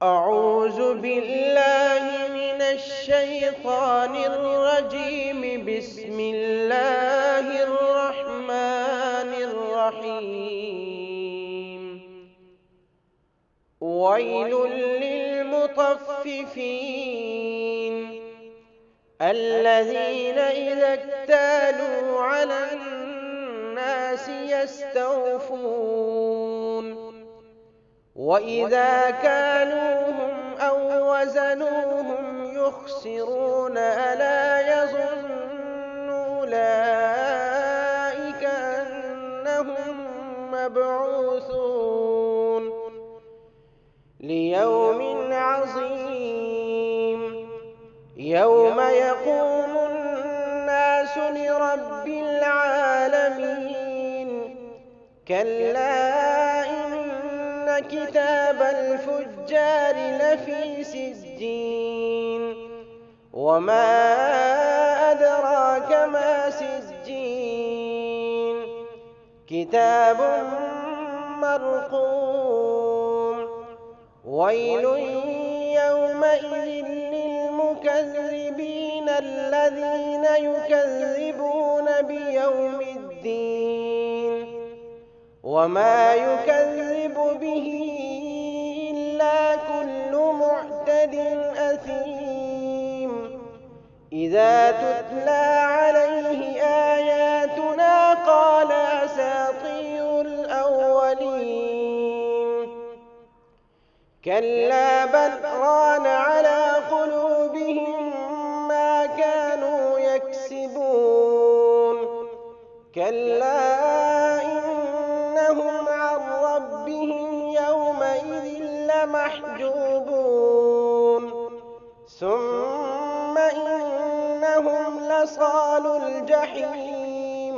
أعوذ بالله من الشيطان الرجيم. بسم الله الرحمن الرحيم. ويل للمطففين الذين إذا اكتالوا على الناس يستوفون وإذا كالوهم أو وزنوهم يخسرون ألا يظن أولئك أنهم مبعوثون ليوم عظيم يوم يقوم الناس لرب العالمين. كلا إن كتاب الفجار لفي سجين وما أدراك ما سجين كتاب مرقوم. ويل يومئذ للمكذبين الذين يكذبون بيوم الدين وما يكذب به إلا كل معتد أثيم إذا تتلى عليه آياتنا قال أساطير الأولين. كلا بل ران على قلوبهم ما كانوا يكسبون. كلا إنهم عن ربهم يومئذ لمحجوبون ثم إنهم لصالو الجحيم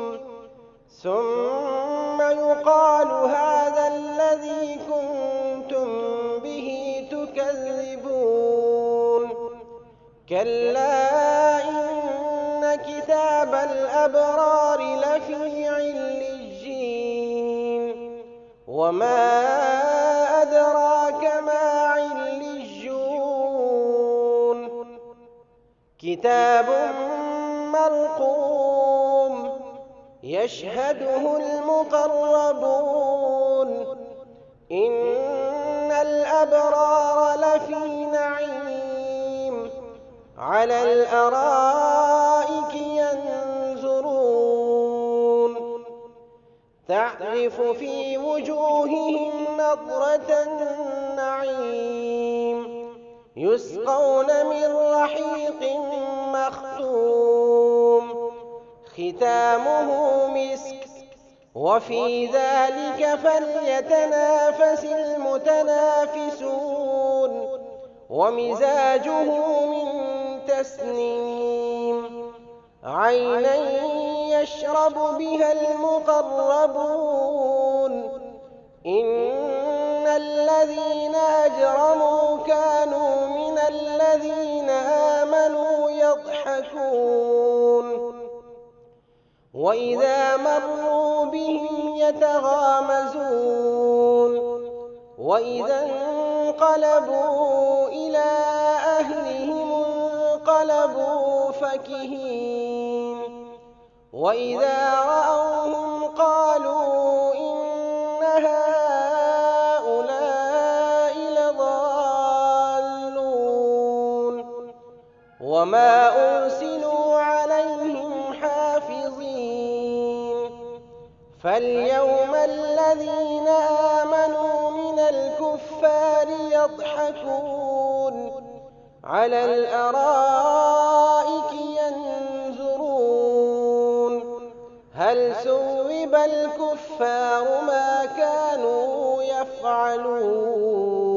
ثم يقال هذا الذي كنتم به تكذبون. كلا إن كتاب الأبرار لفي عليين وما أدراك ما عليون كتاب مرقوم يشهده المقربون. إن الأبرار لفي نعيم على الأرائك ينظرون تعرف في وجوههم نضرة النعيم يسقون من رحيق مختوم ختامه مسك وفي ذلك فليتنافس المتنافسون ومزاجه من تسنيم عينا يشرب بها المقربون. إن الذين أجرموا كانوا من الذين آمنوا يضحكون وإذا مروا بهم يتغامزون وإذا انقلبوا إلى أهلهم انقلبوا فكهين وإذا رأوهم قالوا إن هؤلاء لضالون وما أرسلوا عليهم حافظين. فاليوم الذين آمنوا من الكفار يضحكون على الأرائك ينظرون هل ثوب الكفار ما كانوا يفعلون.